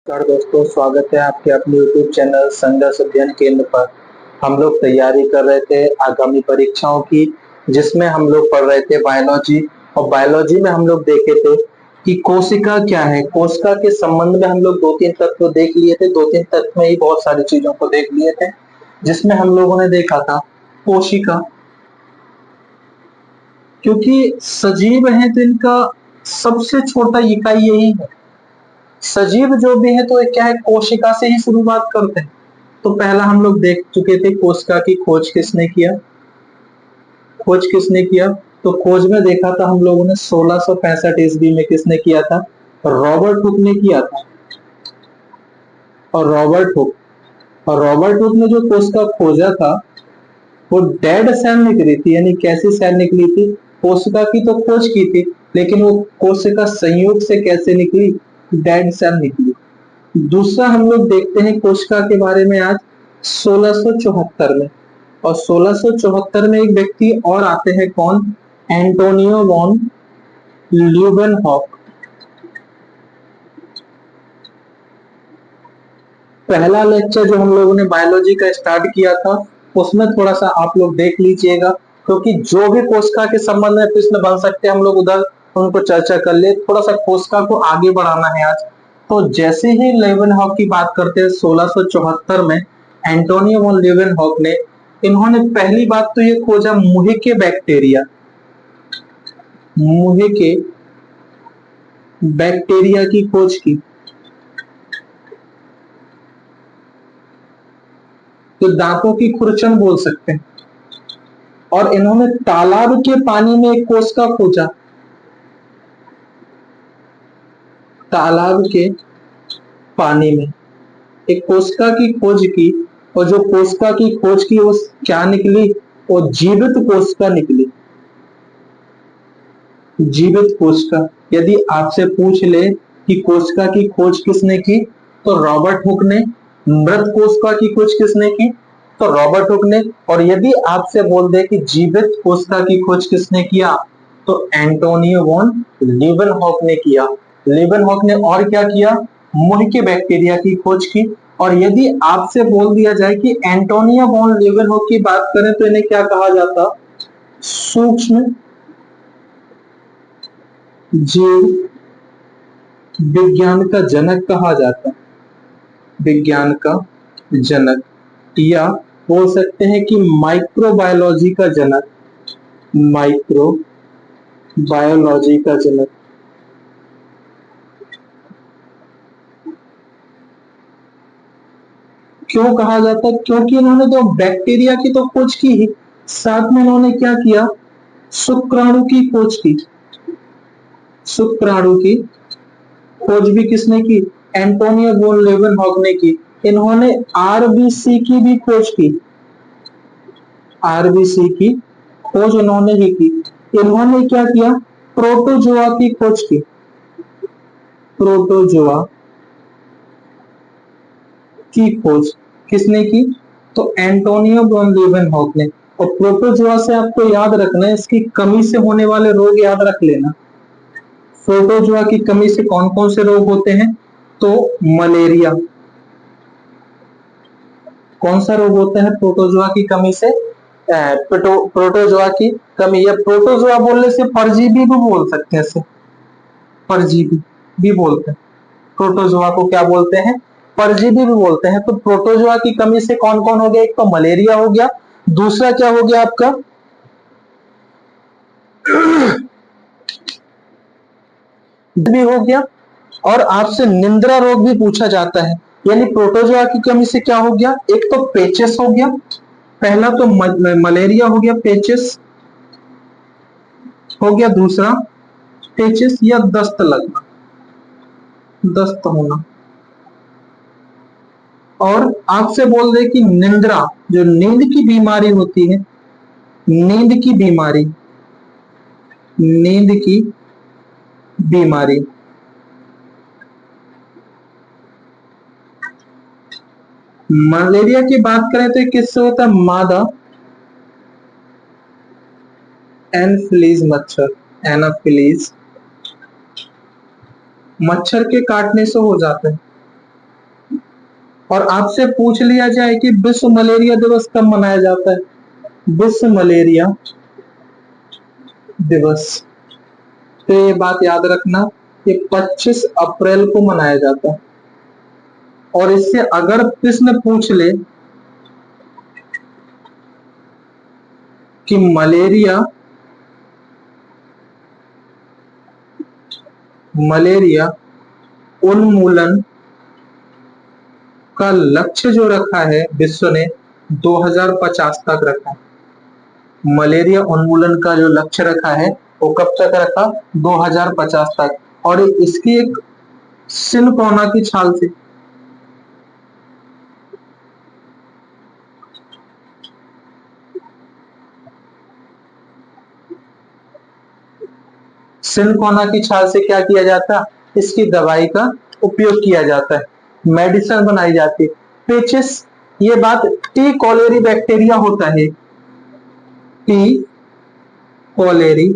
नमस्कार दोस्तों, स्वागत है आपके अपने YouTube चैनल संघर्ष अध्ययन केंद्र पर। हम लोग तैयारी कर रहे थे आगामी परीक्षाओं की, जिसमें हम लोग पढ़ रहे थे बायोलॉजी। और बायोलॉजी में हम लोग देखे थे कि कोशिका क्या है। कोशिका के संबंध में हम लोग दो तीन तत्व देख लिए थे, दो तीन तत्व में ही बहुत सारी चीजों को देख लिए थे, जिसमें हम लोगों ने देखा था कोशिका, क्योंकि सजीव है तो इनका सबसे छोटा इकाई यही है। सजीव जो भी है तो क्या है, कोशिका से ही शुरुआत करते हैं। तो पहला हम लोग देख चुके थे कोशिका की खोज किसने किया। खोज किसने किया? तो खोज में देखा था हम लोगों ने 1665 ईस्वी में किसने किया था? रॉबर्ट हुक ने किया था। और रॉबर्ट हुक ने जो कोशिका खोजा था वो डेड सेल निकली थी। यानी कैसी सेल निकली थी? कोशिका की तो खोज की थी, लेकिन वो कोशिका संयुग से कैसे निकली? डेड सेल निकली। दूसरा हम लोग देखते हैं कोशिका के बारे में आज 1674 में। और 1674 में एक व्यक्ति और आते हैं, कौन? Antonio von Leeuwenhoek. पहला लेक्चर जो हम लोगों ने बायोलॉजी का स्टार्ट किया था उसमें थोड़ा सा आप लोग देख लीजिएगा, क्योंकि जो भी कोशिका के संबंध में प्रश्न बन सकते हैं हम लोग उधर उनको चर्चा कर ले। थोड़ा सा कोशिका को आगे बढ़ाना है आज। तो जैसे ही लेवेनहॉक की बात करते हैं 1674 में, एंटोनियो वॉन लेवेनहॉक ने, इन्होंने पहली बात तो ये खोजा मुंह के बैक्टीरिया। मुंह के बैक्टीरिया की खोज की। तो दांतों की खुरचन बोल सकते हैं। और इन्होंने तालाब के पानी में एक कोशिका खोजा। तालाब के पानी में एक कोशिका की खोज की। और जो कोशिका की खोज की वो क्या निकली? वो जीवित कोशिका निकली। जीवित कोशिका। यदि आपसे पूछ ले कि कोशिका की खोज किसने की, तो रॉबर्ट हुक ने। मृत कोशिका की खोज किसने की? तो रॉबर्ट हुक ने। और यदि आपसे बोल दे कि जीवित कोशिका की खोज किसने किया, तो एंटोनियो वॉन लीवेनहॉक ने किया। लीवेनहॉक ने और क्या किया? मुंह के बैक्टीरिया की खोज की। और यदि आपसे बोल दिया जाए कि एंटोनियो वॉन लीवेनहॉक की बात करें तो इन्हें क्या कहा जाता? सूक्ष्म जीव विज्ञान का जनक कहा जाता। विज्ञान का जनक, या बोल सकते हैं कि माइक्रोबायोलॉजी का जनक। माइक्रोबायोलॉजी का जनक। क्यों कहा जाता है? क्योंकि इन्होंने तो बैक्टीरिया की तो खोज की ही, साथ में इन्होंने क्या किया? शुक्राणु की खोज की। शुक्राणु की खोज भी किसने की? एंटोनियो वॉन लेवेनहॉक ने की। इन्होंने आरबीसी की भी खोज की। आरबीसी की खोज इन्होंने ही की। इन्होंने क्या किया? प्रोटोजोआ की खोज की। प्रोटोजोआ की खोज किसने की? तो एंटोनियो वॉन लीवेनहॉक ने। और प्रोटोजोआ से आपको याद रखना है, इसकी कमी से होने वाले रोग याद रख लेना। प्रोटोजोआ की कमी से कौन कौन से रोग होते हैं? तो मलेरिया। कौन सा रोग होता है प्रोटोजोआ की कमी से? प्रोटोजोआ की कमी, या प्रोटोजोआ बोलने से परजीवी भी बोल सकते हैं इसे। परजीवी भी बोलते हैं। प्रोटोजोआ को क्या बोलते हैं? परजीवी भी बोलते हैं। तो प्रोटोजोआ की कमी से कौन कौन हो गया? एक तो मलेरिया हो गया, दूसरा क्या हो गया आपका? भी हो गया। और आपसे निंद्रा रोग भी पूछा जाता है। यानी प्रोटोजोआ की कमी से क्या हो गया? एक तो पेचिस हो गया। पहला तो मलेरिया हो गया, पेचिस हो गया। दूसरा पेचिस या दस्त लगना, दस्त होना। और आपसे बोल दे कि निंद्रा, जो नींद की बीमारी होती है, नींद की बीमारी, नींद की बीमारी, मलेरिया की बात करें तो किससे होता है? मादा एनफिलीज मच्छर, एनाफिलीज मच्छर के काटने से हो जाता है। और आपसे पूछ लिया जाए कि विश्व मलेरिया दिवस कब मनाया जाता है, विश्व मलेरिया दिवस, तो ये बात याद रखना, ये 25 अप्रैल को मनाया जाता है। और इससे अगर प्रश्न पूछ ले कि मलेरिया उन्मूलन का लक्ष्य जो रखा है विश्व ने 2050 तक रखा है। मलेरिया उन्मूलन का जो लक्ष्य रखा है वो कब तक रखा, 2050 तक। और इसकी एक सिनकोना की छाल से, सिनकोना की छाल से क्या किया जाता है, इसकी दवाई का उपयोग किया जाता है, मेडिसिन बनाई जाती है। पेचिस, ये बात टी कॉलेरी बैक्टीरिया होता है, टी कॉलेरी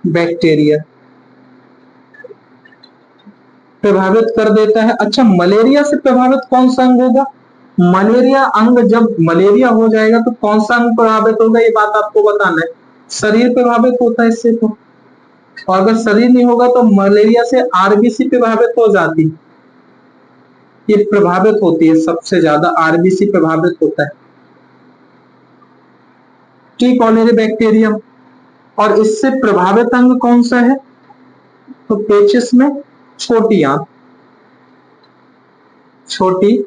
बैक्टीरिया प्रभावित कर देता है। अच्छा, मलेरिया से प्रभावित कौन सा अंग होगा, मलेरिया अंग, जब मलेरिया हो जाएगा तो कौन सा अंग प्रभावित होगा, ये बात आपको बताना है। शरीर प्रभावित होता है इससे तो, और अगर शरीर नहीं होगा तो मलेरिया से आरबीसी प्रभावित हो जाती, ये प्रभावित होती है, सबसे ज्यादा आरबीसी प्रभावित होता है, टी कॉलेरी बैक्टीरियम। और इससे प्रभावित अंग कौन सा है, तो पेचिस में छोटी आंत, छोटी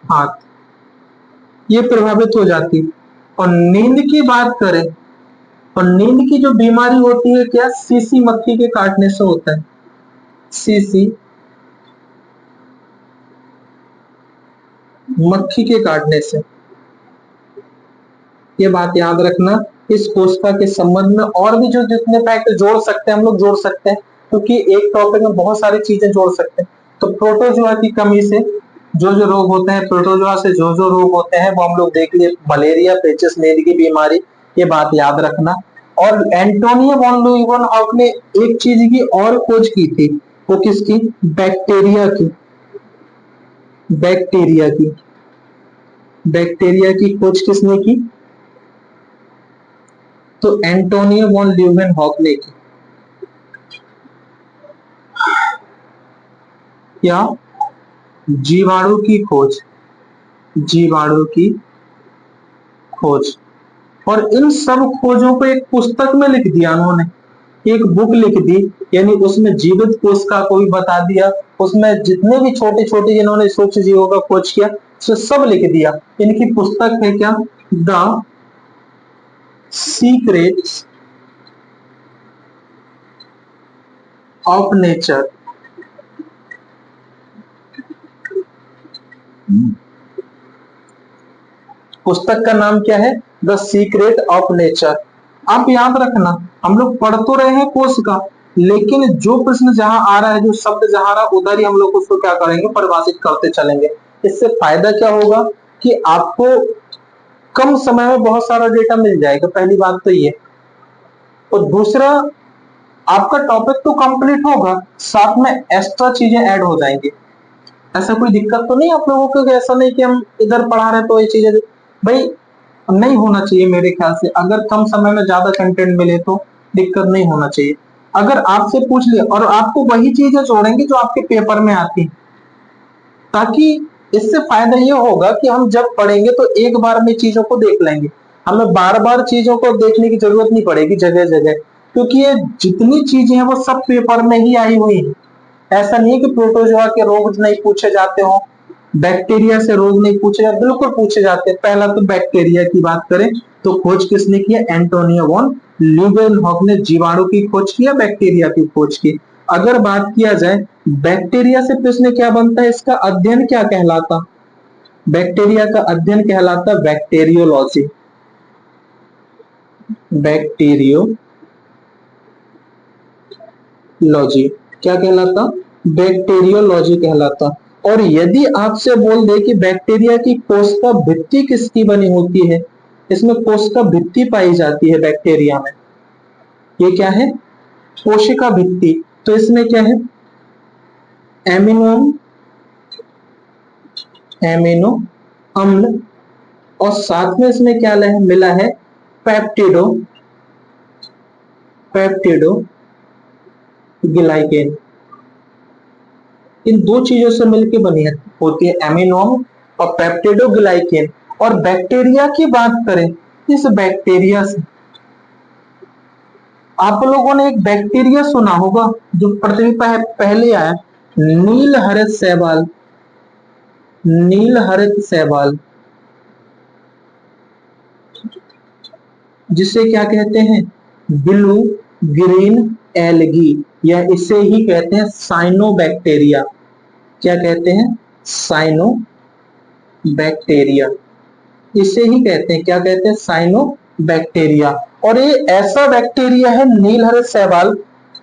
आंत ये प्रभावित हो जाती। और नींद की बात करें, और नींद की जो बीमारी होती है क्या, सीसी मक्खी के काटने से होता है, सीसी मक्खी के काटने से, ये बात याद रखना। इस कोशिका के संबंध में और भी जो जितने फैक्ट जोड़ सकते हैं हम लोग जोड़ सकते हैं, क्योंकि एक टॉपिक में बहुत सारी चीजें जोड़ सकते हैं। तो प्रोटोजोआ की कमी से जो जो रोग होते हैं, प्रोटोजोआ से जो जो रोग होते हैं वो हम लोग देख लिए, मलेरिया, पेचिस, नींद की बीमारी, ये बात याद रखना। और एंटोनियो वॉन ल्यूवेनहॉक ने एक चीज की और खोज की थी, वो किसकी, बैक्टीरिया की, बैक्टीरिया की, बैक्टीरिया की खोज किसने की, तो एंटोनियो वॉन ल्यूवेनहॉक ने की। क्या, जीवाणु की खोज, जीवाणु की खोज। और इन सब खोजों को एक पुस्तक में लिख दिया उन्होंने, एक बुक लिख दी, यानी उसमें जीवित कोशिका को भी बता दिया, उसमें जितने भी छोटे छोटे जिन्होंने सूक्ष्म जीवों का खोज किया उसे सब लिख दिया। इनकी पुस्तक है क्या, द सीक्रेट्स ऑफ नेचर। पुस्तक का नाम क्या है, द सीक्रेट ऑफ नेचर। आप याद रखना, हम लोग पढ़ तो रहे हैं कोर्स का, लेकिन जो प्रश्न जहां आ रहा है, जो शब्द जहां आ रहा है, उधर ही हम लोग उसको क्या करेंगे, परिभाषित करते चलेंगे। इससे फायदा क्या होगा कि आपको कम समय में बहुत सारा डेटा मिल जाएगा, पहली बात तो ये। और दूसरा, आपका टॉपिक तो कंप्लीट होगा, साथ में एक्स्ट्रा चीजें ऐड हो जाएंगी। ऐसा कोई दिक्कत तो नहीं आप लोगों को, ऐसा नहीं कि हम इधर पढ़ा रहे तो ये चीजें, भाई नहीं होना चाहिए मेरे ख्याल से। अगर कम समय में ज्यादा कंटेंट मिले तो दिक्कत नहीं होना चाहिए। अगर आपसे पूछ लिया, और आपको वही चीजें जोड़ेंगे जो आपके पेपर में आती, ताकि इससे फायदा ये होगा कि हम जब पढ़ेंगे तो एक बार में चीजों को देख लेंगे, हमें बार बार चीजों को देखने की जरूरत नहीं पड़ेगी जगह जगह, क्योंकि ये जितनी चीजें हैं वो सब पेपर में ही आई हुई है। ऐसा नहीं है कि प्रोटोजोआ के रोग नहीं पूछे जाते हो, बैक्टीरिया से रोग नहीं पूछे जाते, बिल्कुल पूछे जाते हैं। पहला तो बैक्टीरिया की बात करें तो खोज किसने की है, एंटोनियो वॉन ल्यूवेनहॉक ने जीवाणु की खोज की, बैक्टीरिया की खोज की। अगर बात किया जाए बैक्टीरिया से प्रश्न क्या बनता है, इसका अध्ययन क्या कहलाता, बैक्टीरिया का अध्ययन कहलाता बैक्टीरियोलॉजी, बैक्टीरियोलॉजी क्या कहलाता, बैक्टीरियोलॉजी कहलाता। और यदि आपसे बोल दे कि बैक्टीरिया की कोशिका भित्ति किसकी बनी होती है, इसमें कोशिका भित्ति पाई जाती है बैक्टीरिया में, ये क्या है, कोशिका भित्ति। तो इसमें क्या है, एमिनोम एमिनो अम्ल, और साथ में इसमें क्या मिला है, पेप्टिडो पेप्टिडो ग्लाइकेन। इन दो चीजों से मिलकर बनी होती है एमिनो अम्ल और पेप्टिडो ग्लाइकेन। और बैक्टीरिया की बात करें, इस बैक्टीरिया से आप लोगों ने एक बैक्टीरिया सुना होगा जो पृथ्वी पर पहले आया, नील हरित शैवाल। नील हरित शैवाल जिसे क्या कहते हैं, ब्लू ग्रीन एल्गी, या इसे ही कहते हैं साइनोबैक्टीरिया। क्या कहते हैं, साइनो बैक्टीरिया, इसे ही कहते हैं, क्या कहते हैं, साइनो बैक्टीरिया। और ये ऐसा बैक्टीरिया है नील हरित शैवाल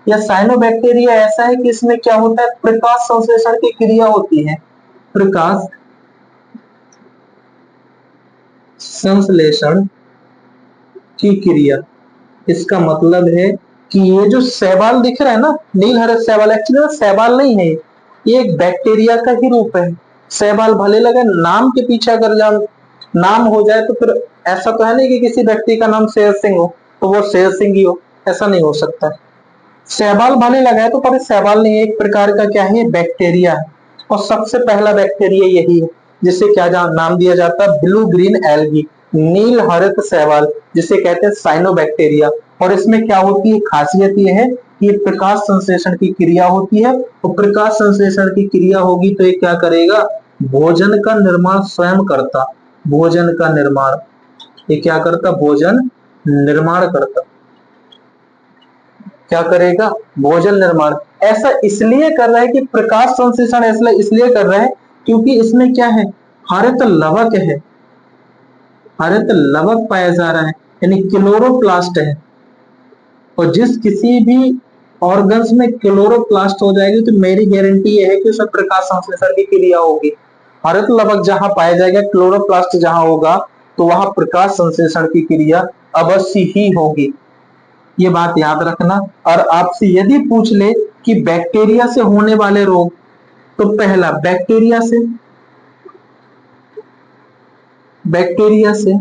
या साइनो बैक्टीरिया, ऐसा है कि इसमें क्या होता है, प्रकाश संश्लेषण की क्रिया होती है। प्रकाश संश्लेषण की क्रिया, इसका मतलब है कि ये जो शैवाल दिख रहा है ना, नील हरित शैवाल, एक्चुअली शैवाल नहीं है, ये एक बैक्टीरिया का ही रूप है। शैवाल भले लगे नाम के पीछे, अगर नाम हो जाए तो फिर ऐसा तो है नहीं कि किसी व्यक्ति का नाम शेर सिंह हो तो वो शेर सिंह ही हो, ऐसा नहीं हो सकता। शैवाल भले लगा है तो पर शैवाल नहीं, एक प्रकार का क्या है, बैक्टीरिया है। और सबसे पहला बैक्टीरिया यही है जिसे क्या नाम दिया जाता है, ब्लू ग्रीन एल्गी, नील हरित शैवाल, जिसे कहते हैं साइनोबैक्टीरिया। और इसमें क्या होती है, खासियत यह है कि प्रकाश संश्लेषण की क्रिया होती है, और प्रकाश संश्लेषण की क्रिया होगी तो ये क्या करेगा, भोजन का निर्माण स्वयं करता। भोजन का निर्माण, ये क्या करता, भोजन निर्माण करता। क्या करेगा, भोजन निर्माण। ऐसा इसलिए कर रहा है कि प्रकाश संश्लेषण ऐसा इसलिए कर रहा है क्योंकि इसमें क्या है, हरित लवक है, हरित लवक पाया जा रहा है, यानी क्लोरोप्लास्ट है। और जिस किसी भी ऑर्गन्स में क्लोरोप्लास्ट हो जाएगी तो मेरी गारंटी यह है कि उसमें प्रकाश संश्लेषण की क्रिया होगी। हरित लवक जहां पाया जाएगा, क्लोरोप्लास्ट जहां होगा, तो वहां प्रकाश संश्लेषण की क्रिया अवश्य ही होगी। ये बात याद रखना। और आपसे यदि पूछ ले कि बैक्टीरिया से होने वाले रोग, तो पहला बैक्टीरिया से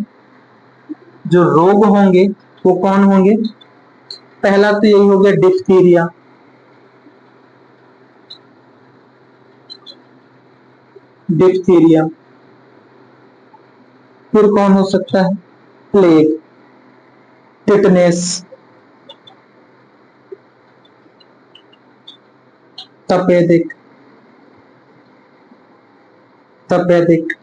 जो रोग होंगे वो कौन होंगे, पहला तो यही हो गया डिप्थीरिया। डिप्थीरिया, फिर कौन हो सकता है, प्लेग, टिटनेस, तपेदिक, तपेदिक,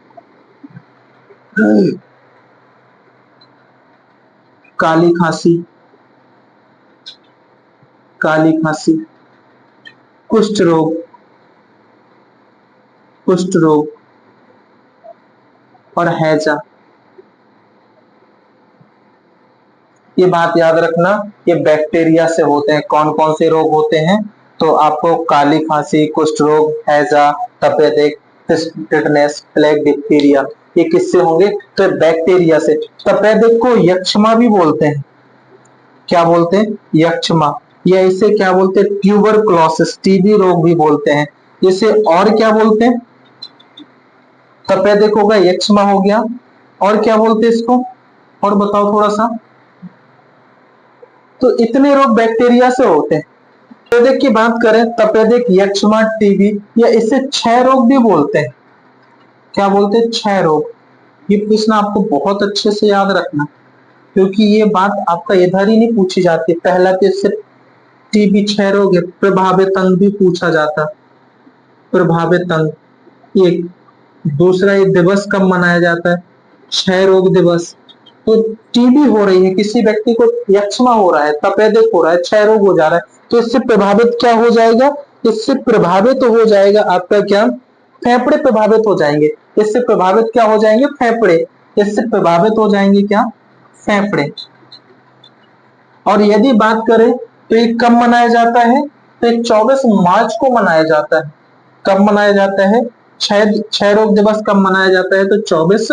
काली खांसी, काली खांसी, कुष्ठ रोग, कुष्ठ रोग, और हैजा। ये बात याद रखना, ये बैक्टीरिया से होते हैं। कौन कौन से रोग होते हैं, तो आपको काली खांसी, कुष्ठ रोग, हैजा, तपेदिक, टिटनेस, प्लेग, डिप्थीरिया, ये किससे होंगे, तो बैक्टीरिया से। तपेदिक को यक्षमा भी बोलते हैं। क्या बोलते हैं, यक्षमा, या इसे क्या बोलते हैं, ट्यूबरक्लोसिस, टीबी रोग भी बोलते हैं। इसे और क्या बोलते हैं, तपेदिक हो गया, यक्षमा हो गया, और क्या बोलते हैं इसको, और बताओ थोड़ा सा। तो इतने रोग बैक्टीरिया से होते हैं। तपेदिक की बात करें, तपेदिक, यक्ष्मा, टीबी, या इसे क्षय रोग भी बोलते हैं। क्या बोलते हैं, क्षय रोग। ये प्रश्न आपको बहुत अच्छे से याद रखना, क्योंकि ये बात आपका इधर ही नहीं पूछी जाती। पहला तो इससे टीबी क्षय रोग है, प्रभावित अंग भी पूछा जाता, प्रभावित अंग। एक दूसरा, ये दिवस कब मनाया जाता है, क्षय रोग दिवस। तो टीबी हो रही है, किसी व्यक्ति को यक्ष्मा हो रहा है, तपेदिक हो रहा है, क्षय रोग हो जा रहा है, तो इससे प्रभावित क्या हो जाएगा, इससे प्रभावित हो जाएगा आपका क्या, फेफड़े प्रभावित हो जाएंगे। इससे प्रभावित क्या हो जाएंगे, फेफड़े। इससे प्रभावित हो जाएंगे क्या, फेफड़े। और यदि बात करें तो ये कब मनाया जाता है, तो ये 24 मार्च को मनाया जाता है। कब मनाया जाता है, क्षय रोग दिवस कब मनाया जाता है, तो 24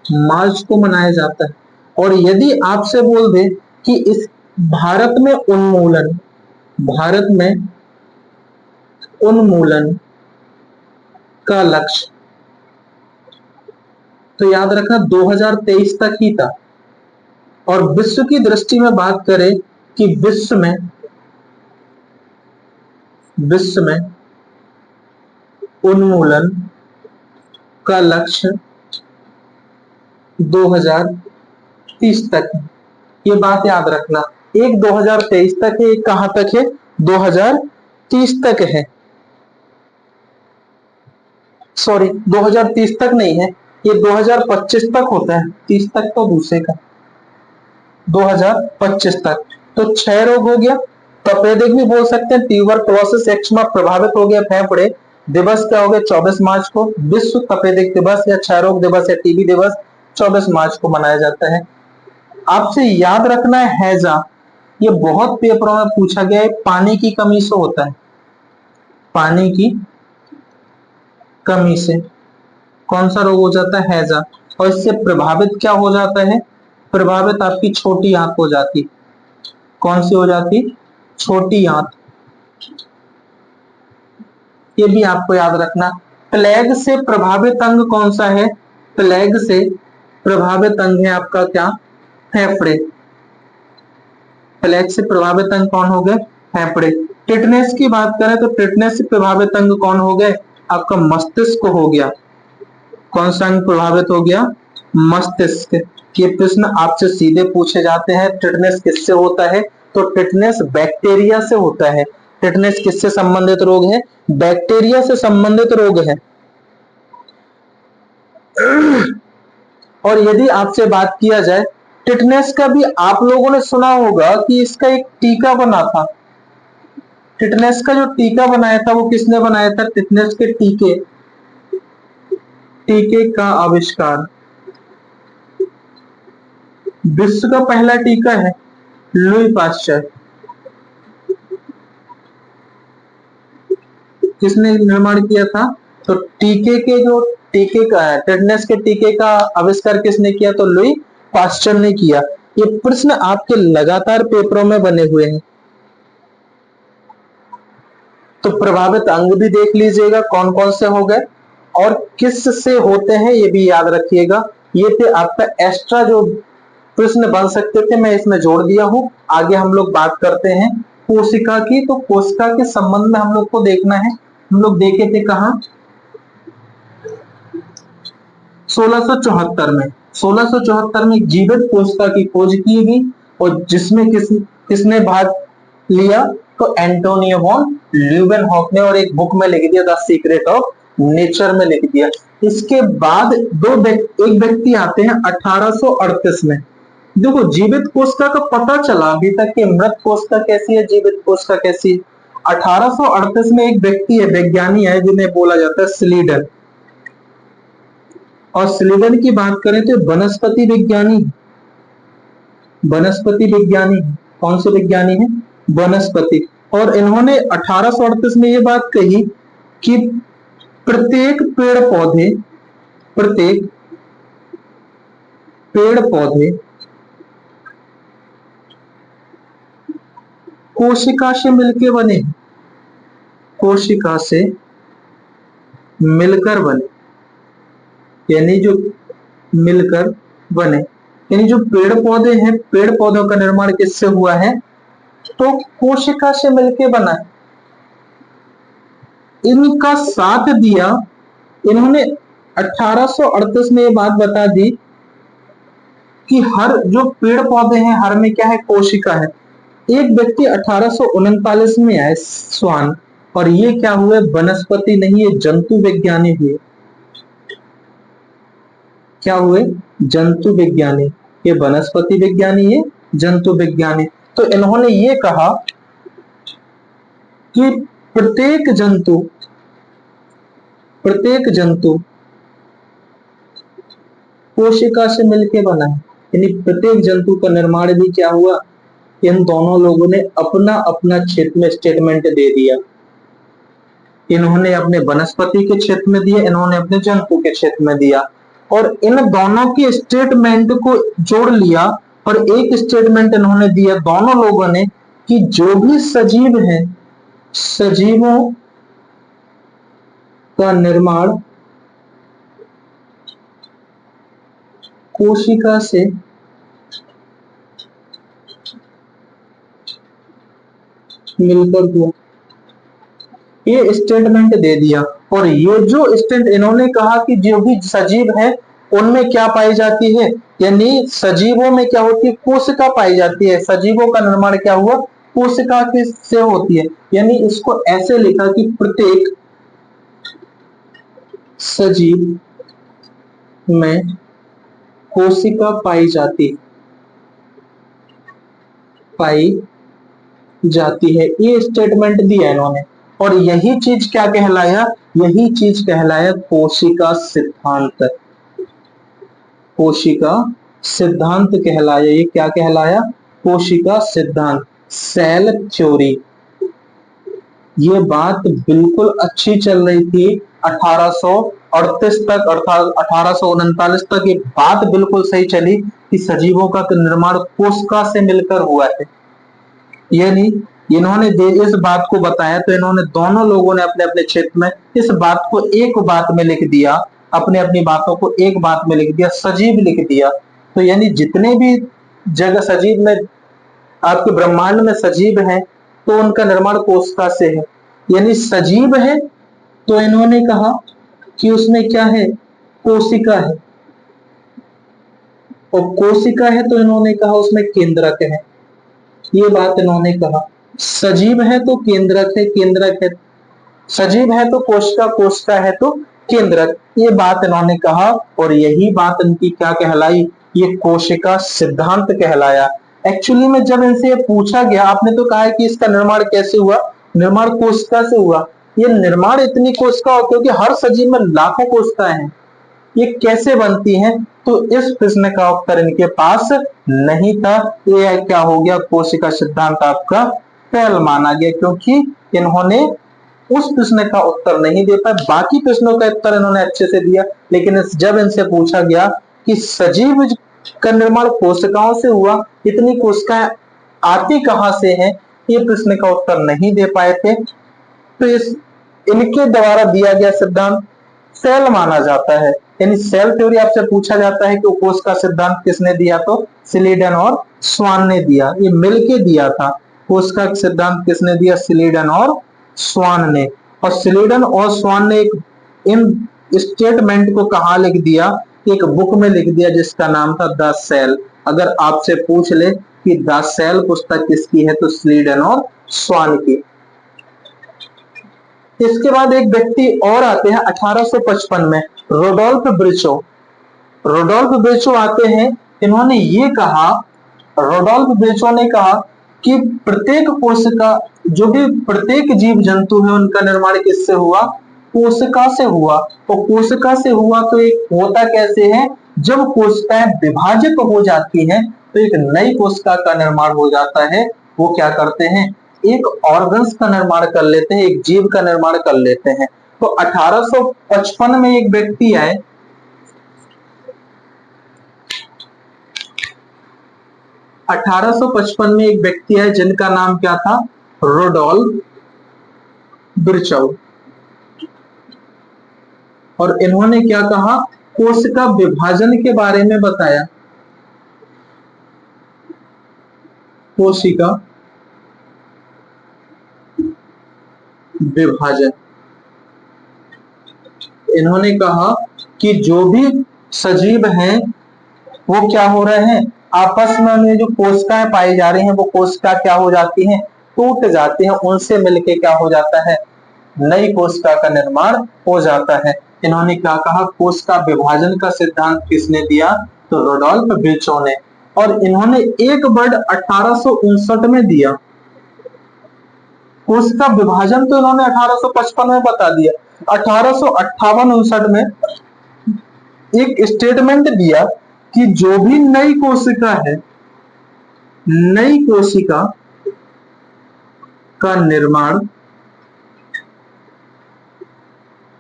मार्च को मनाया जाता है। और यदि आपसे बोल दे कि इस भारत में उन्मूलन, भारत में उन्मूलन का लक्ष्य तो याद रखना 2023 तक ही था। और विश्व की दृष्टि में बात करें कि विश्व में उन्मूलन का लक्ष्य 2030 तक है। ये बात याद रखना, एक 2023 तक है, एक कहां तक है, 2030 तक है। सॉरी, 2030 तक नहीं है, ये 2025 तक होता है, 30 तक तो दूसरे का, 2025 तक। तो 6 रोग हो गया, तपेदिक भी बोल सकते हैं, ट्यूबरकुलोसिस एक्जिमा प्रभावित हो गया फेफड़े। दिवस क्या हो गया, 24 मार्च को विश्व तपेदिक दिवस या क्षय रोग दिवस या टीबी दिवस 24 मार्च को मनाया जाता है। आपसे याद रखना है हैजा, ये बहुत पेपरों में पूछा गया है, पानी की कमी से होता है। पानी की कमी से कौन सा रोग हो जाता है, हैजा। और इससे प्रभावित क्या हो जाता है, प्रभावित आपकी छोटी आंत हो जाती। कौन सी हो जाती, छोटी आंत। ये भी आपको याद रखना। प्लेग से प्रभावित अंग कौन सा है, प्लेग से प्रभावित अंग है आपका क्या, फेफड़े। प्लेग से प्रभावित अंग कौन हो गए, फेफड़े। टिटनेस की बात करें तो टिटनेस से प्रभावित अंग कौन हो गए, आपका मस्तिष्क हो गया। कौन सा अंग प्रभावित हो गया, मस्तिष्क। ये प्रश्न आपसे सीधे पूछे जाते हैं, टिटनेस किससे होता है, तो टिटनेस बैक्टीरिया से होता है। टिटनेस किससे संबंधित रोग है, बैक्टीरिया से संबंधित रोग है। और यदि आपसे बात किया जाए टिटनेस का, भी आप लोगों ने सुना होगा कि इसका एक टीका बना था। टिटनेस का जो टीका बनाया था वो किसने बनाया था, टिटनेस के टीके का आविष्कार, विश्व का पहला टीका है, लुई पाश्चर। किसने निर्माण किया था, तो टीके का है, टिटनेस के टीके का आविष्कार किसने किया, तो लुई पाश्चर ने किया। ये प्रश्न आपके लगातार पेपरों में बने हुए हैं। तो प्रभावित अंग भी देख लीजिएगा कौन कौन से हो गए और किस से होते हैं, ये भी याद रखिएगा। ये थे आपका एक्स्ट्रा जो प्रश्न बन सकते थे, मैं इसमें जोड़ दिया हूं। आगे हम लोग बात करते हैं कोशिका की। तो कोशिका के संबंध में हम लोग को देखना है, हम लोग देखे थे कहा, 1674 में जीवित कोशिका की खोज की गई। और जिसमें किसने भाग लिया, तो एंटोनियो वॉन ल्यूवेनहॉक ने, और एक बुक में लिख दिया, द सीक्रेट ऑफ नेचर में लिख दिया। इसके बाद एक व्यक्ति आते हैं 1838 में। देखो जीवित कोशिका का पता चला अभी तक कि मृत कोशिका कैसी है, जीवित कोशिका कैसी है। 1838 में एक व्यक्ति है, वैज्ञानिक है, जिन्हें बोला जाता है स्लीडन। और स्लीडन की बात करें तो वनस्पति विज्ञानी, कौन से विज्ञानी है, वनस्पति। और इन्होंने 1838 में ये बात कही कि प्रत्येक पेड़ पौधे कोशिका से मिलकर बने, कोशिका से मिलकर बने, यानी जो मिलकर बने, यानी जो पेड़ पौधे हैं, पेड़ पौधों का निर्माण किससे हुआ है, तो कोशिका से मिलकर बना है। इनका साथ दिया, इन्होंने 1838 में ये बात बता दी कि हर जो पेड़ पौधे हैं, हर में क्या है, कोशिका है। एक व्यक्ति 1839 में आए, स्वान, और ये क्या हुए, वनस्पति नहीं, ये जंतु विज्ञानी हुए। क्या हुए, जंतु विज्ञानी। ये वनस्पति विज्ञानी, ये जंतु विज्ञानी। तो इन्होंने ये कहा कि प्रत्येक जंतु कोशिका से मिलकर बना है, यानी प्रत्येक जंतु का निर्माण भी क्या हुआ, इन दोनों लोगों ने अपना अपना क्षेत्र में स्टेटमेंट दे दिया। इन्होंने अपने वनस्पति के क्षेत्र में दिया, इन्होंने अपने जंतु के क्षेत्र में दिया। और इन दोनों के स्टेटमेंट को जोड़ लिया और एक स्टेटमेंट इन्होंने दिया दोनों लोगों ने कि जो भी सजीव हैं, सजीवों का निर्माण कोशिका से मिलकर हुआ, ये स्टेटमेंट दे दिया। और ये जो स्टेट इन्होंने कहा कि जो भी सजीव है उनमें क्या पाई जाती है, यानी सजीवों में क्या होती है, कोशिका पाई जाती है। सजीवों का निर्माण क्या हुआ, कोशिका से होती है। यानी इसको ऐसे लिखा कि प्रत्येक सजीव में कोशिका पाई जाती है, ये स्टेटमेंट दिया इन्होंने। और यही चीज क्या कहलाया, यही चीज कहलाया कोशिका सिद्धांत। कोशिका सिद्धांत कहलाया, ये क्या कहलाया, कोशिका सिद्धांत, सेल थ्योरी। ये बात बिल्कुल अच्छी चल रही थी 1838 तक, अर्थात 1839 तक ये बात बिल्कुल सही चली कि सजीवों का निर्माण कोशिका से मिलकर हुआ है। यानी इन्होंने इस बात को बताया तो इन्होंने दोनों लोगों ने अपने अपने क्षेत्र में इस बात को एक बात में लिख दिया, अपने अपनी बातों को एक बात में लिख दिया, सजीव लिख दिया। तो यानी जितने भी जगह सजीव में, आपके ब्रह्मांड में सजीव है तो उनका निर्माण कोशिका से है। यानी सजीव है तो इन्होंने कहा कि उसमें क्या है, कोशिका है, और कोशिका है तो इन्होंने कहा उसमें केंद्रक है। ये बात इन्होंने कहा। सजीव है तो केंद्रक है, केंद्रक है, सजीव है तो कोशिका, कोशिका है तो केंद्रक, ये बात इन्होंने कहा। और यही बात इनकी क्या कहलाई, ये कोशिका सिद्धांत कहलाया। एक्चुअली में जब इनसे ये पूछा गया, आपने तो कहा है कि इसका निर्माण कैसे हुआ, निर्माण कोशिका से हुआ। ये निर्माण इतनी कोशिका होती है, क्योंकि हर सजीव में लाखों कोशिकाएं हैं, ये कैसे बनती हैं, तो इस प्रश्न का उत्तर इनके पास नहीं था। ये क्या हो गया, कोशिका सिद्धांत आपका फेल माना गया, क्योंकि इन्होंने उस प्रश्न का उत्तर नहीं दे पाए। बाकी प्रश्नों का उत्तर इन्होंने अच्छे से दिया, लेकिन जब इनसे पूछा गया कि सजीव का निर्माण कोशिकाओं से हुआ, इतनी कोशिकाएं आती कहां से हैं, ये प्रश्न का उत्तर नहीं दे पाए थे। तो इनके द्वारा दिया गया सिद्धांत सेल माना जाता है। यानी सेल थ्योरी आपसे पूछा जाता है कि कोशिका सिद्धांत किसने दिया, तो सिलीडन और स्वान ने दिया, ये मिलके दिया था। कोशिका सिद्धांत किसने दिया, सिलीडन और स्वान ने। और सिलीडन और स्वान ने इन स्टेटमेंट को कहा लिख दिया, एक बुक में लिख दिया जिसका नाम था द सेल। अगर आपसे पूछ ले कि द सेल पुस्तक किसकी है, तो सिलीडन और स्वान की। इसके बाद एक व्यक्ति और आते हैं 1855 में, रोडोल्फ ब्रिचो। रोडोल्फ ब्रिचो आते हैं, इन्होंने ये कहा, रोडोल्फ ब्रिचो ने कहा कि प्रत्येक कोशिका, जो भी प्रत्येक जीव जंतु है, उनका निर्माण किससे हुआ, कोशिका से हुआ। तो कोशिका से हुआ तो एक होता कैसे है, जब कोशिकाएं विभाजित हो जाती हैं तो एक नई कोशिका का निर्माण हो जाता है। वो क्या करते हैं, एक ऑर्गन्स का निर्माण कर लेते हैं, एक जीव का निर्माण कर लेते हैं। तो 1855 में एक व्यक्ति आए, 1855 में एक व्यक्ति है जिनका नाम क्या था, रोडोल्फ बिरचौ। और इन्होंने क्या कहा, कोशिका विभाजन के बारे में बताया। कोशिका विभाजन, इन्होंने कहा कि जो भी सजीव हैं वो क्या हो रहे हैं, आपस में जो कोशिकाएं पाई जा रही हैं वो कोशिका क्या हो जाती हैं, टूट जाती हैं, उनसे मिलके क्या हो जाता है, नई कोशिका का निर्माण हो जाता है। इन्होंने क्या कहा, कोशिका विभाजन का सिद्धांत किसने दिया, तो रोडोल्फ बिरचो ने। और इन्होंने एक वर्ड 1859 में दिया। कोशिका विभाजन तो इन्होंने 1855 में बता दिया, 1858-59 में एक स्टेटमेंट दिया कि जो भी नई कोशिका है, नई कोशिका का निर्माण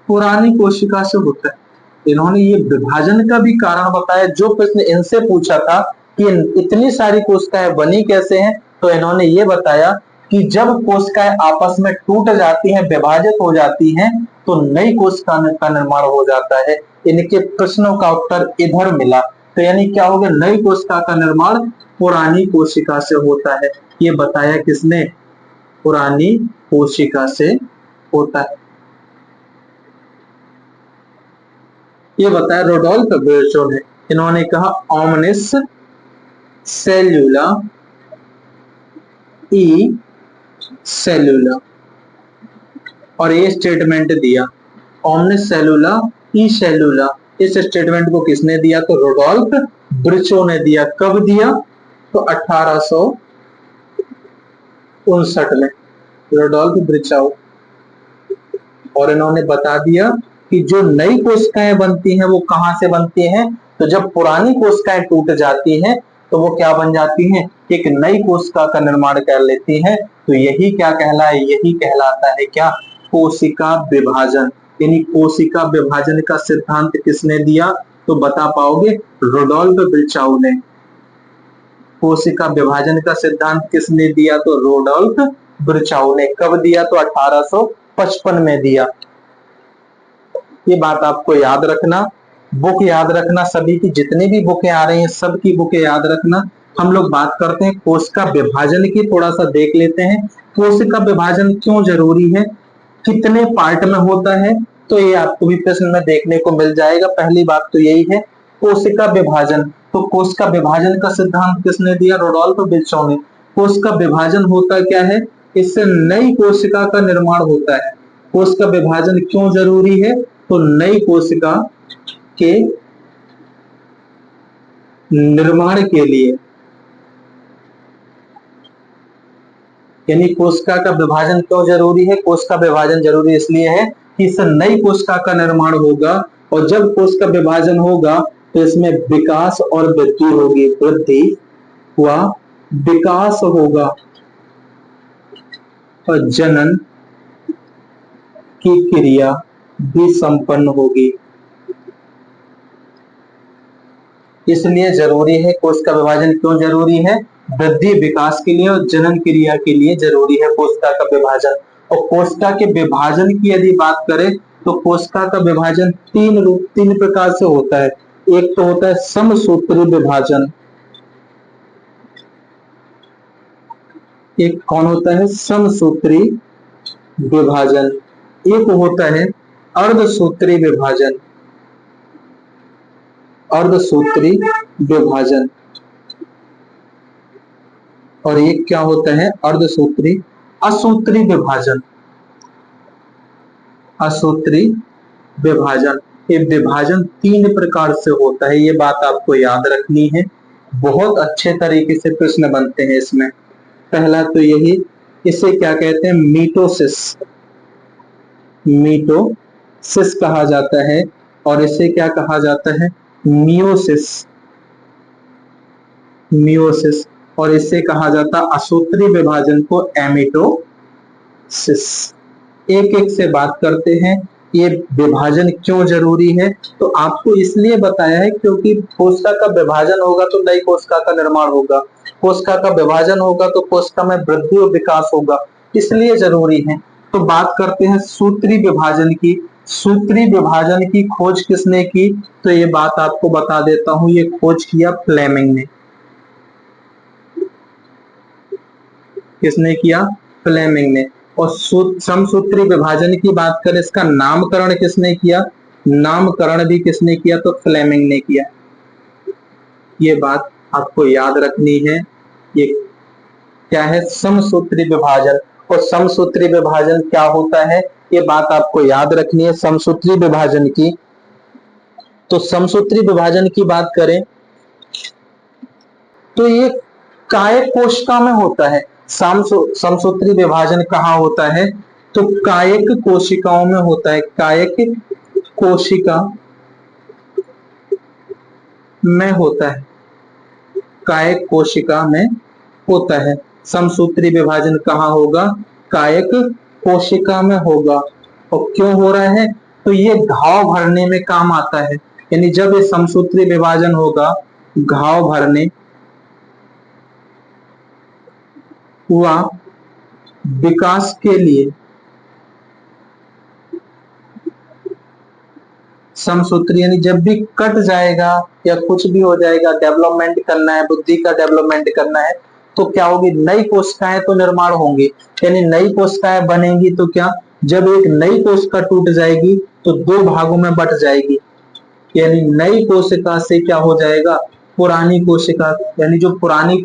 पुरानी कोशिका से होता है। इन्होंने ये विभाजन का भी कारण बताया। जो प्रश्न इनसे पूछा था कि इतनी सारी कोशिकाएं बनी कैसे हैं, तो इन्होंने ये बताया कि जब कोशिकाएं आपस में टूट जाती हैं, विभाजित हो जाती हैं, तो नई कोशिका का निर्माण हो जाता है। इनके प्रश्नों का उत्तर इधर मिला। तो यानी क्या होगा, नई कोशिका का निर्माण पुरानी कोशिका से होता है। ये बताया किसने, पुरानी कोशिका से होता है। ये बताया रोडोल्फ विर्चो ने। इन्होंने कहा ओमनिस सेल्यूला ई सेल्यूला, और ये स्टेटमेंट दिया ओमनिस सेल्यूला ई सेल्यूला। इस स्टेटमेंट को किसने दिया, तो रोडोल्फ विर्चो ने दिया। कब दिया, तो 1859 में, रोडोल्फ विर्चो। और इन्होंने बता दिया कि जो नई कोशिकाएं बनती हैं वो कहां से बनती हैं, तो जब पुरानी कोशिकाएं टूट जाती हैं तो वो क्या बन जाती हैं, एक नई कोशिका का निर्माण कर लेती हैं। तो यही क्या कहलाए, यही कहलाता है क्या, कोशिका विभाजन। यानी कोशिका विभाजन का सिद्धांत किसने दिया, तो बता पाओगे, रोडोल्फ विर्चो ने। कोशिका विभाजन का सिद्धांत किसने दिया, तो रोडोल्फ विर्चो ने। कब दिया, तो 1855 में दिया। ये बात आपको याद रखना, बुक याद रखना, सभी की जितनी भी बुकें आ रही हैं सबकी बुकें याद रखना। हम लोग बात करते हैं कोशिका विभाजन की, थोड़ा सा देख लेते हैं। कोशिका विभाजन क्यों जरूरी है, कितने पार्ट में होता है, तो ये आपको भी प्रश्न में देखने को मिल जाएगा। पहली बात तो यही है, कोशिका विभाजन। तो कोशिका विभाजन का सिद्धांत किसने दिया, रोडोल्फ विर्चो ने। कोशिका विभाजन होता क्या है, इससे नई कोशिका का निर्माण होता है। कोशिका विभाजन क्यों जरूरी है, तो नई कोशिका के निर्माण के लिए, यानी कोशिका का विभाजन क्यों जरूरी है, कोशिका विभाजन जरूरी इसलिए है कि इससे नई कोशिका का निर्माण होगा, और जब कोशिका विभाजन होगा तो इसमें विकास और वृद्धि होगी, वृद्धि व विकास होगा, और जनन की क्रिया भी संपन्न होगी। इसलिए जरूरी है, कोशिका विभाजन क्यों जरूरी है, वृद्धि विकास के लिए और जनन क्रिया के लिए जरूरी है कोशिका का विभाजन। और कोशिका के विभाजन की यदि बात करें तो कोशिका का विभाजन तीन प्रकार से होता है। एक तो होता है समसूत्री विभाजन, एक कौन होता है, समसूत्री विभाजन। एक होता है अर्धसूत्री विभाजन, अर्धसूत्री विभाजन। और एक क्या होता है, अर्धसूत्री असूत्री विभाजन, असूत्री विभाजन। ये विभाजन तीन प्रकार से होता है, ये बात आपको याद रखनी है। बहुत अच्छे तरीके से प्रश्न बनते हैं इसमें। पहला तो यही, इसे क्या कहते हैं, मीटोसिस, मीटोसिस कहा जाता है। और इसे क्या कहा जाता है, मियोसिस, मियोसिस। और इसे कहा जाता है असूत्री विभाजन को एमिटोसिस। एक एक से बात करते हैं। ये विभाजन क्यों जरूरी है, तो आपको इसलिए बताया है क्योंकि कोशिका का विभाजन होगा तो नई कोशिका का निर्माण होगा, कोशिका का विभाजन होगा तो कोशिका में वृद्धि और विकास होगा, इसलिए जरूरी है। तो बात करते हैं सूत्री विभाजन की। सूत्री विभाजन की खोज किसने की, तो ये बात आपको बता देता हूं, ये खोज किया फ्लेमिंग ने। किसने किया, फ्लेमिंग ने। और समसूत्री विभाजन की बात करें, इसका नामकरण किसने किया, नामकरण भी किसने किया, तो फ्लेमिंग ने किया। ये बात आपको याद रखनी है। ये क्या है, समसूत्री विभाजन। और समसूत्री विभाजन क्या होता है, ये बात आपको याद रखनी है समसूत्री विभाजन की। तो समसूत्री विभाजन की बात करें तो ये कायक कोशिका में होता है। समसूत्री विभाजन कहाँ होता है, तो कायक कोशिकाओं में होता है, कायक कोशिका में होता है, कायक कोशिका में होता है। समसूत्री विभाजन कहाँ होगा, कायक कोशिका में होगा। और क्यों हो रहा है, तो ये घाव भरने में काम आता है। यानी जब ये समसूत्री विभाजन होगा, घाव भरने हुआ विकास के लिए, समसूत्री यानी जब भी कट जाएगा या कुछ भी हो जाएगा, डेवलपमेंट करना है, बुद्धि का डेवलपमेंट करना है, तो क्या होगी, नई कोशिकाएं तो निर्माण होंगी, यानी नई कोशिकाएं बनेंगी। तो क्या, जब एक नई कोशिका टूट जाएगी तो दो भागों में बट जाएगी, यानी नई कोशिका से क्या हो जाएगा, पुरानी कोशिका, यानी जो पुरानी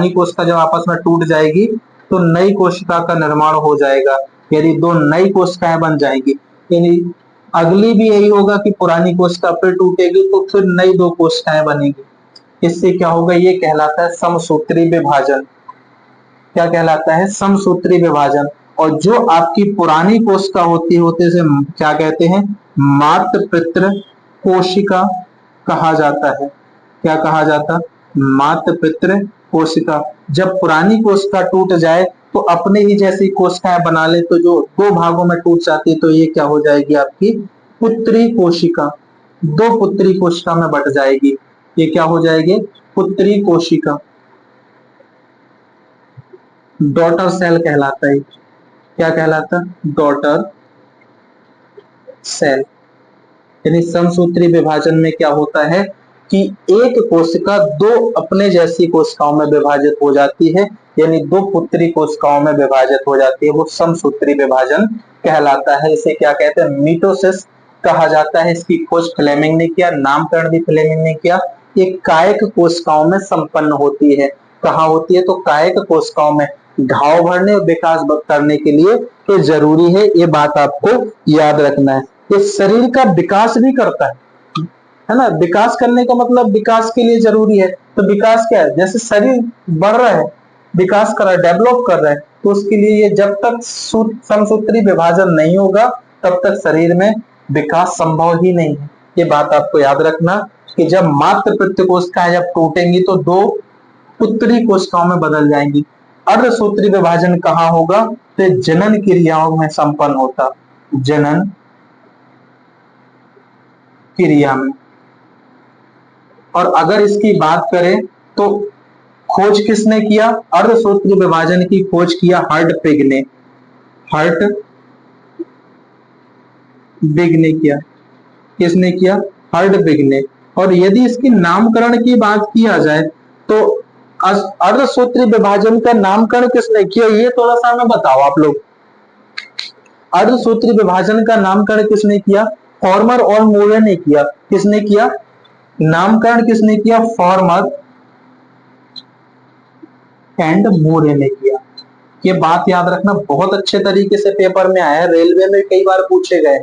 कोशिका जब आपस में टूट जाएगी तो नई कोशिका का निर्माण हो जाएगा, यानी दो नई कोशिकाएं बन जाएंगी। यानी अगली भी यही होगा कि पुरानी कोशिका फिर टूटेगी तो फिर नई दो कोशिकाएं बनेगी। इससे क्या होगा, ये कहलाता है समसूत्री विभाजन। क्या कहलाता है, समसूत्री विभाजन। और जो आपकी पुरानी कोशिका होती है होते से क्या कहते हैं, मात्र पितृ कोशिका कहा जाता है। क्या कहा जाता, मात्र पितृ कोशिका। जब पुरानी कोशिका टूट जाए तो अपने ही जैसी कोशिकाएं बना ले, तो जो दो भागों में टूट जाती है तो ये क्या हो जाएगी, आपकी पुत्री कोशिका। दो पुत्री कोशिका में बट जाएगी, ये क्या हो जाएगी, पुत्री कोशिका। डॉटर सेल कहलाता है। क्या कहलाता, डॉटर सेल। यानी समसूत्री विभाजन में क्या होता है कि एक कोशिका दो अपने जैसी कोशिकाओं में विभाजित हो जाती है, यानी दो पुत्री कोशिकाओं में विभाजित हो जाती है, वो समसूत्री विभाजन कहलाता है। इसे क्या कहते हैं, मीटोसिस कहा जाता है। इसकी खोज फ्लेमिंग ने किया, नामकरण भी फ्लेमिंग ने किया। ये कायिक कोशिकाओं में संपन्न होती है। कहाँ होती है, तो कायिक कोशिकाओं में। घाव भरने और विकास करने के लिए ये जरूरी है, ये बात आपको याद रखना है। ये शरीर का विकास भी करता है ना। विकास करने का मतलब विकास के लिए जरूरी है। तो विकास क्या है, जैसे शरीर बढ़ रहा है, विकास कर रहा है, डेवलप कर रहा है, तो उसके लिए ये जब तक समसूत्री विभाजन नहीं होगा तब तक शरीर में विकास संभव ही नहीं है। ये बात आपको याद रखना कि जब मात्र पितृ कोशिकाएं जब टूटेंगी तो दो पुत्री कोशिकाओं में बदल जाएंगी। अर्धसूत्री विभाजन कहाँ होगा, तो जनन क्रियाओं में संपन्न होता, जनन क्रिया में। और अगर इसकी बात करें तो खोज किसने किया, अर्धसूत्री विभाजन की खोज किया हर्टविग ने। हर्टविग ने किया, किसने किया, हर्टविग ने। और यदि इसकी नामकरण की बात किया जाए तो अर्धसूत्री विभाजन का नामकरण किसने किया, ये थोड़ा सा हमें बताओ आप लोग। अर्धसूत्री विभाजन का नामकरण किसने किया, फॉर्मर और मूरे ने किया। किसने किया, नामकरण किसने किया, फॉर्मर एंड मूरे ने किया। ये बात याद रखना, बहुत अच्छे तरीके से पेपर में आया है, रेलवे में कई बार पूछे गए।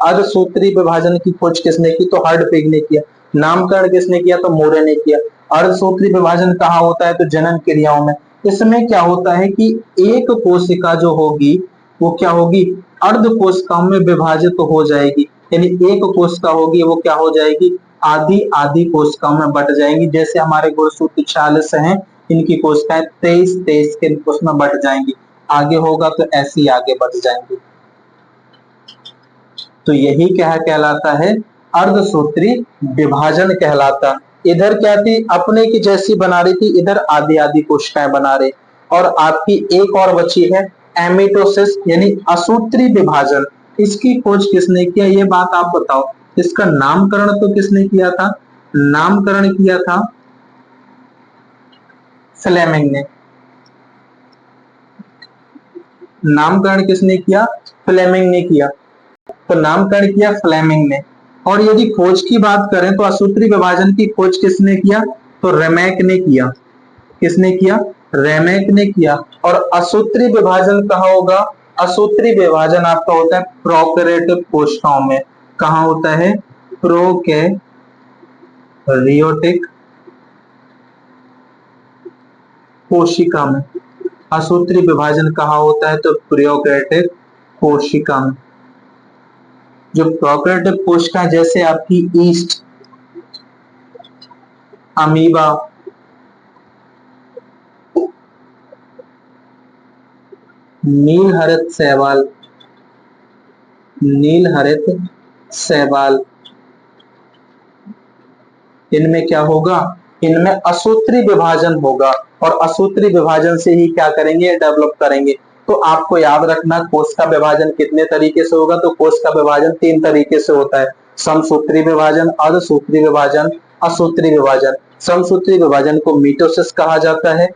अर्धसूत्री विभाजन की खोज किसने की, तो हर्टविग ने किया। नामकरण किसने किया, तो मूरे ने किया। अर्धसूत्री विभाजन कहाँ होता है, तो जनन क्रियाओं में। इसमें क्या होता है कि एक कोशिका जो होगी वो क्या होगी, अर्ध कोशिकाओं में विभाजित हो जाएगी। यानी एक कोशिका होगी वो क्या हो जाएगी, आधी आधी कोशिकाओं में बट जाएंगी। जैसे हमारे गुणसूत्र 46 हैं, इनकी कोशिकाएं 23 के उसमें बढ़ जाएंगी। आगे होगा तो ऐसे ही आगे बढ़ जाएंगी। तो यही क्या कहलाता है, अर्धसूत्री विभाजन कहलाता। इधर क्या थी, अपने की जैसी बना रही थी, इधर आधी आधी कोशिकाएं बना रहे। और आपकी एक और बची है एमिटोसिस, यानी असूत्री विभाजन। इसकी खोज किसने किया, ये बात आप बताओ। इसका नामकरण तो किसने किया था, नामकरण किया था फ्लेमिंग ने। नामकरण किसने किया, फ्लेमिंग ने किया। तो नामकरण किया फ्लेमिंग ने। और यदि खोज की बात करें तो असूत्री विभाजन की खोज किसने किया, तो रेमैक ने किया। किसने किया, रेमैक ने किया। और असूत्री विभाजन कहाँ होगा, असूत्री विभाजन आपका होता है प्रोकैरियोटिक कोशिकाओं में। कहाँ होता है, प्रोकैरियोटिक कोशिका में। असूत्री विभाजन कहाँ होता है, तो प्रोकैरियोटिक कोशिका में। जो प्रोकैरियोटिक कोशिका जैसे आपकी ईस्ट, अमीबा, नील हरित शैवाल, नील हरित शैवाल, इनमें क्या होगा, इनमें असूत्री विभाजन होगा। और असूत्री विभाजन से ही क्या करेंगे, डेवलप करेंगे। तो आपको याद रखना कोश का विभाजन कितने तरीके से होगा। तो कोश का विभाजन 3 तरीके से होता है, समसूत्री विभाजन, अर्धसूत्री विभाजन, असूत्री विभाजन। समसूत्री विभाजन को मिटोसिस कहा जाता है,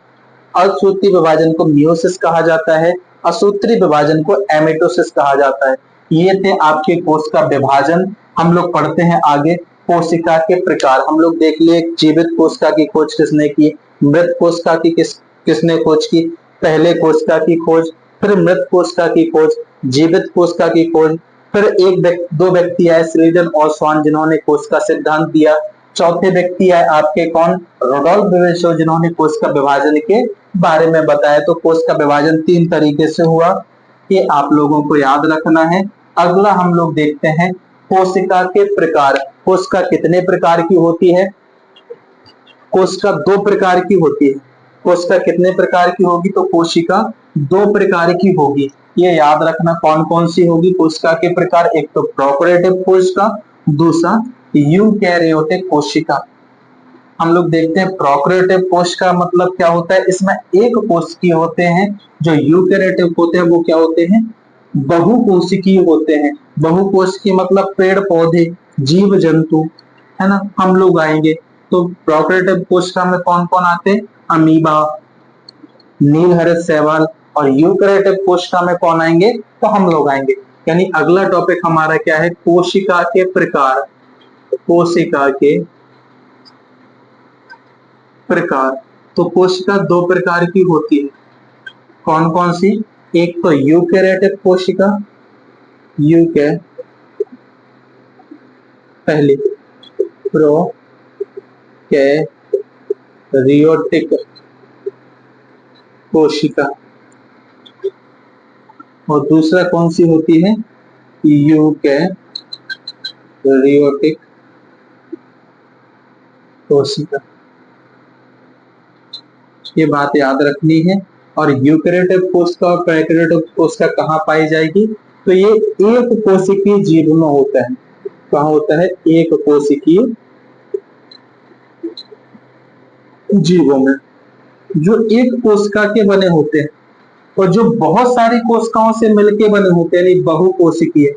अर्धसूत्री विभाजन को मियोसिस कहा जाता है, असूत्री विभाजन को एमिटोसिस कहा जाता है। ये थे आपके कोश का विभाजन। हम लोग पढ़ते हैं आगे कोशिका के प्रकार। हम लोग देख लिए जीवित कोशिका की खोज किसने की, मृत कोशिका की किसने खोज की, पहले कोशिका की खोज, फिर मृत कोशिका की खोज, जीवित कोशिका की खोज, फिर दो व्यक्ति आए स्लीडन और स्वान जिन्होंने कोशिका सिद्धांत दिया। चौथे व्यक्ति आए आपके कौन, रोडोल्फ वेशो, जिन्होंने कोशिका विभाजन के बारे में बताया। तो कोशिका विभाजन 3 तरीके से हुआ, ये आप लोगों को याद रखना है। अगला हम लोग देखते हैं कोशिका के प्रकार। कोशिका कितने प्रकार की होती है, कोशिका 2 प्रकार की होती है। कोशिका कितने प्रकार की होगी, तो कोशिका 2 प्रकार की होगी। ये याद रखना कौन कौन सी होगी कोशिका के प्रकार, एक तो प्रोकैरियोटिक कोशिका, दूसरा यूकैरियोटिक कोशिका। हम लोग देखते हैं प्रोकैरियोटिक कोशिका मतलब क्या होता है, इसमें एक कोशिकीय होते हैं। जो यूकैरियोटिक होते हैं वो क्या होते हैं, बहुकोशिकीय होते हैं। बहुकोशिकीय मतलब पेड़ पौधे, जीव जंतु, है ना, हम लोग आएंगे। तो प्रोकैरियोटिक कोशिका में कौन कौन आते हैं, अमीबा, नीलहरित शैवाल, और यूकैरियोटिक कोशिका में कौन आएंगे, तो हम लोग आएंगे। यानी अगला टॉपिक हमारा क्या है, कोशिका के प्रकार। कोशिका के प्रकार। तो कोशिका 2 प्रकार की होती है, कौन कौन सी, एक तो यूकैरियोटिक कोशिका, यूके पहले प्रोकैरियोटिक कोशिका, और दूसरा कौन सी होती है, यूकैरियोटिक कोशिका। ये बात याद रखनी है। और यूकैरियोटिक कोशिका और प्रोकैरियोटिक कोशिका कहाँ पाई जाएगी, तो ये एक कोशिकीय जीव में होता है। कहाँ होता है, एक कोशिकीय जीवों में, जो एक कोशिका के बने होते हैं, और जो बहुत सारी कोशिकाओं से मिलके बने होते हैं, यानी बहुकोशिकीय,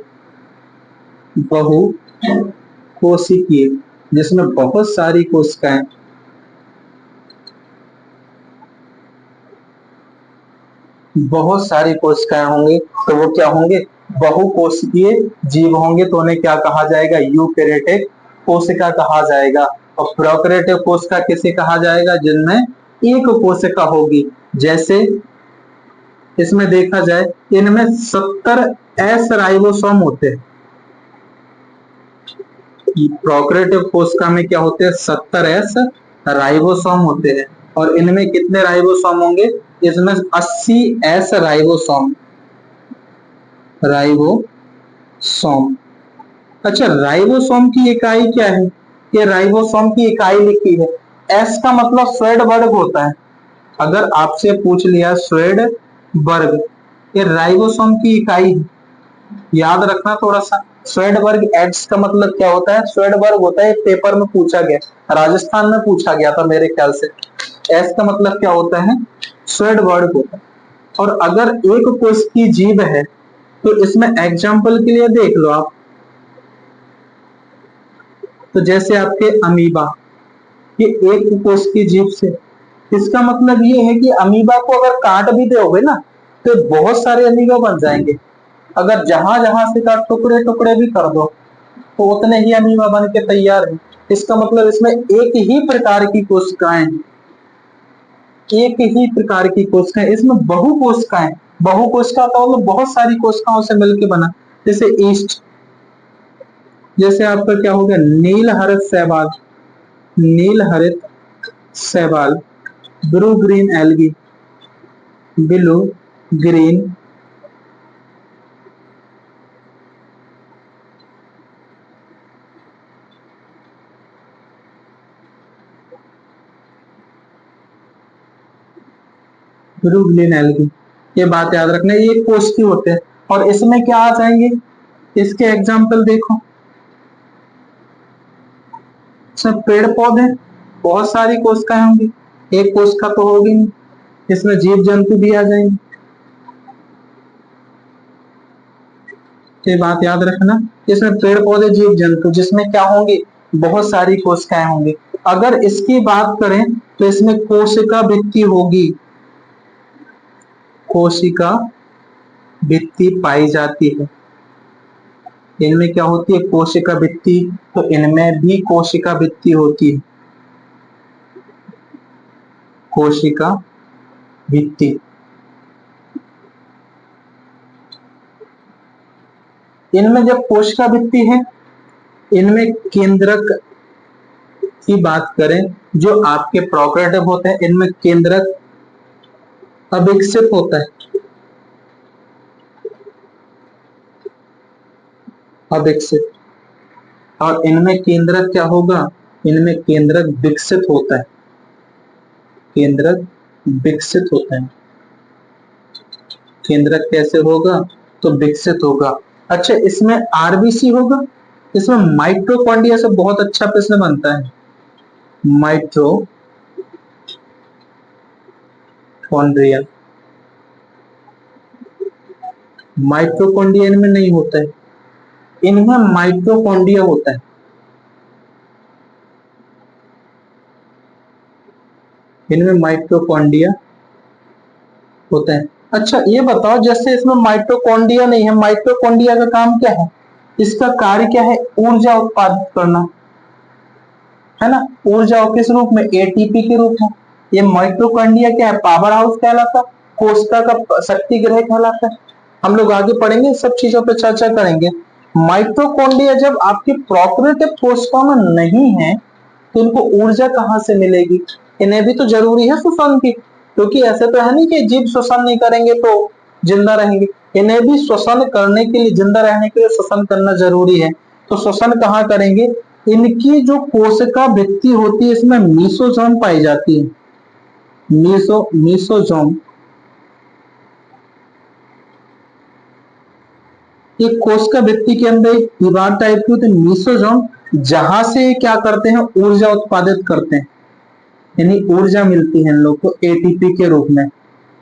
बहुकोशिकीय जिसमें बहुत सारी कोशिकाएं, बहुत सारी कोशिकाएं होंगी, तो वो क्या होंगे, बहुकोशिकीय जीव होंगे। तो उन्हें क्या कहा जाएगा, यूकैरियोटिक कोशिका कहा जाएगा। और प्रोकैरियोटिक कोशिका किसे कहा जाएगा, जिनमें एक कोशिका होगी। जैसे इसमें देखा जाए, इनमें 70 एस राइबोसोम होते हैं। प्रोकैरियोटिक कोशिका में क्या होते हैं, 70 एस राइबोसोम होते हैं। और इनमें कितने राइबोसोम होंगे, इसमें 80 एस राइबोसोम। राइबोसोम, अच्छा राइबोसोम की इकाई क्या है, ये राइबोसोम की इकाई लिखी है। एस का मतलब स्वेड वर्ग होता है। अगर आपसे पूछ लिया स्वेड वर्ग, ये राइबोसोम की इकाई है, याद रखना थोड़ा सा। स्वेड वर्ग, एड्स का मतलब क्या होता है, स्वेड वर्ग होता है। पेपर में पूछा गया, राजस्थान में पूछा गया था मेरे ख्याल से। एस का मतलब क्या होता है, स्वेड वर्ग होता है। और अगर एक कोश की जीव है, तो इसमें एग्जाम्पल के लिए देख लो आप, तो जैसे आपके अमीबा, ये एक कोश की जीव से, इसका मतलब ये है कि अमीबा को अगर काट भी दोगे ना, तो बहुत सारे अमीबा बन जाएंगे। अगर जहां जहां से का टुकड़े टुकड़े भी कर दो, तो उतने ही अमीबा बन के तैयार है। इसका मतलब इसमें एक ही प्रकार की कोशिकाएं, एक ही प्रकार की कोशिकाएं, इसमें बहुकोशिकाएं। बहुकोशिका का मतलब बहुत सारी कोशिकाओं से मिलकर बना। जैसे ईस्ट, जैसे आपका क्या हो गया, नील हरित शैवाल, नील हरित शैवाल, blue green algae, blue green blue green algae. ये बात याद रखना, ये कोशिकीय होते हैं। और इसमें क्या आ जाएंगे, इसके एग्जाम्पल देखो, इसमें पेड़ पौधे, बहुत सारी कोशिकाएं होंगी, एक कोशिका तो होगी नहीं, इसमें जीव जंतु भी आ जाएंगे। तो ये बात याद रखना, इसमें पेड़ पौधे जीव जंतु जिसमें क्या होंगे, बहुत सारी कोशिकाएं होंगी। अगर इसकी बात करें तो इसमें कोशिका भित्ति होगी, कोशिका भित्ति पाई जाती है। इनमें क्या होती है, कोशिका भित्ति, तो इनमें भी कोशिका भित्ति होती है, कोशिका भित्ति। इनमें जब कोशिका भित्ति है, इनमें केंद्रक की बात करें, जो आपके प्रोकैरियोटिक होते हैं, इनमें केंद्रक अविकसित होता है, अविकसित। और इनमें केंद्रक क्या होगा, इनमें केंद्रक विकसित होता है, केंद्रक विकसित होता है। केंद्रक कैसे होगा, तो विकसित होगा। अच्छा, इसमें आरबीसी होगा, इसमें माइटोकॉन्ड्रिया से बहुत अच्छा प्रश्न बनता है, माइटोकॉन्ड्रिया। माइटोकॉन्ड्रिया इनमें नहीं होता है, इनमें माइटोकॉन्ड्रिया होता है, इनमें माइटोकॉन्ड्रिया होता है। अच्छा ये बताओ, जैसे इसमें माइटोकॉन्ड्रिया नहीं है, माइटोकॉन्ड्रिया का काम क्या है, इसका कार्य क्या है, ऊर्जा उत्पादित करना, है ना। ऊर्जा किस रूप में, एटीपी के रूप में। ये माइटोकॉन्ड्रिया क्या है, पावर हाउस कहलाता, कोशिका का शक्ति ग्रह कहलाता है। हम लोग आगे पढ़ेंगे, सब चीजों पर चर्चा करेंगे। माइटोकॉन्ड्रिया जब आपकी प्रोकैरियोटिक कोशिका में नहीं है, तो उनको ऊर्जा कहां से मिलेगी, इन्हें भी तो जरूरी है श्वसन की, क्योंकि ऐसे तो है नहीं कि जीव श्वसन नहीं करेंगे तो जिंदा रहेंगे, इन्हें भी श्वसन करने के लिए, जिंदा रहने के लिए श्वसन करना जरूरी है। तो श्वसन कहाँ करेंगे, इनकी जो कोशिका भित्ति होती है, इसमें मीसोजोम पाई जाती है, मीसोजोम। एक कोशिका भित्ति के अंदर एक दीवार टाइप की होती है मीसोजोम, जहां से क्या करते हैं, ऊर्जा उत्पादित करते हैं, यानी ऊर्जा मिलती है इन लोग को एटीपी के रूप में।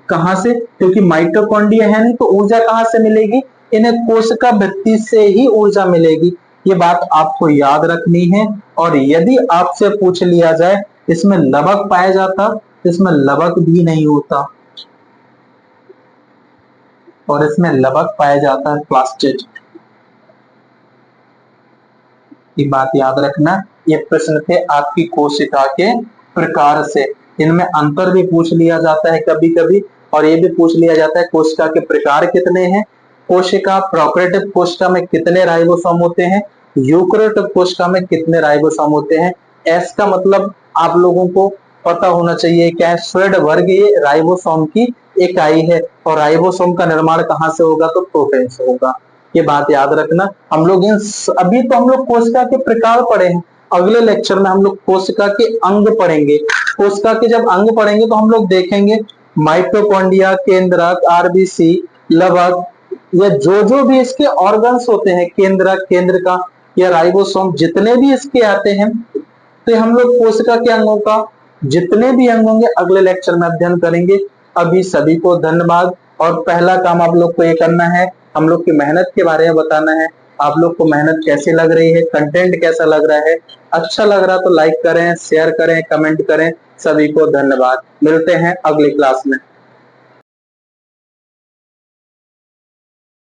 कहां से, क्योंकि माइटोकॉन्ड्रिया है नहीं, तो ऊर्जा कहां से मिलेगी, इन्हें कोशिका भित्ति से ही ऊर्जा मिलेगी। ये बात आपको याद रखनी है। और यदि आपसे पूछ लिया जाए इसमें लवक पाया जाता, इसमें लवक भी नहीं होता, और इसमें लवक पाया जाता है प्लास्टिड। ये बात याद रखना। ये प्रश्न थे आपकी कोशिका के प्रकार से, इनमें अंतर भी पूछ लिया जाता है कभी कभी, और ये भी पूछ लिया जाता है कोशिका के प्रकार कितने हैं। कोशिका, प्रोकैरियोटिक कोशिका में कितने राइबोसोम होते हैं, यूकेरियोटिक कोशिका में कितने राइबोसोम होते हैं। एस का मतलब आप लोगों को पता होना चाहिए क्या है, स्वेड वर्ग ये राइबोसोम की इकाई है, और राइबोसोम का निर्माण कहां से होगा, तो प्रोटीन से होगा। ये बात याद रखना। हम लोग अभी तो हम लोग कोशिका के प्रकार पढ़े हैं, अगले लेक्चर में हम लोग कोशिका के अंग पढ़ेंगे। कोशिका के जब अंग पढ़ेंगे तो हम लोग देखेंगे माइटोकॉन्ड्रिया, केंद्रक, आरबीसी, लवक, या जो भी इसके ऑर्गन्स होते हैं, केंद्रक, केंद्रका या राइबोसोम, जितने भी इसके आते हैं, तो हम लोग कोशिका के अंगों का जितने भी अंग होंगे अगले लेक्चर में अध्ययन करेंगे। अभी सभी को धन्यवाद। और पहला काम आप लोग को ये करना है, हम लोग की मेहनत के बारे में बताना है। आप लोग को मेहनत कैसी लग रही है, कंटेंट कैसा लग रहा है, अच्छा लग रहा तो लाइक करें, शेयर करें, कमेंट करें। सभी को धन्यवाद। मिलते हैं अगली क्लास में।